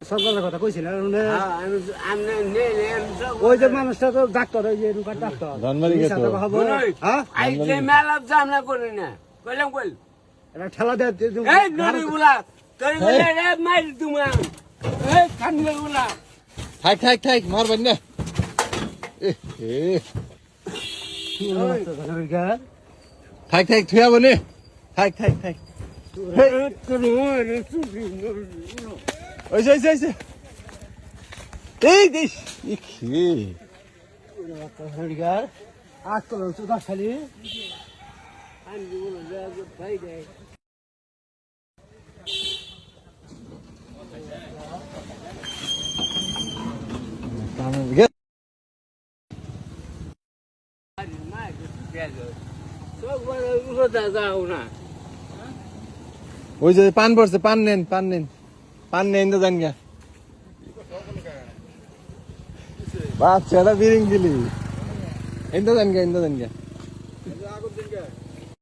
সরকারের কথা কইছিল ওই যে মানুষটা তো ডাক্তার ওই যে রুকার ডাক্তার মেলা জামলা করি না কইলাম কইল এটা ঠেলা দেয় এই নড়ি বুলা তোর বলে রে মার তুমা এই কান্নে বুলা থাক মারবেন না থাক থুয়া বনে থাক ওই এই দিস আজ তো চুদা খালি ওই যে পান পড়ছে পান নেন তো জান গা বাচ্চারা বিরিং দিলি ইন্দো জান গা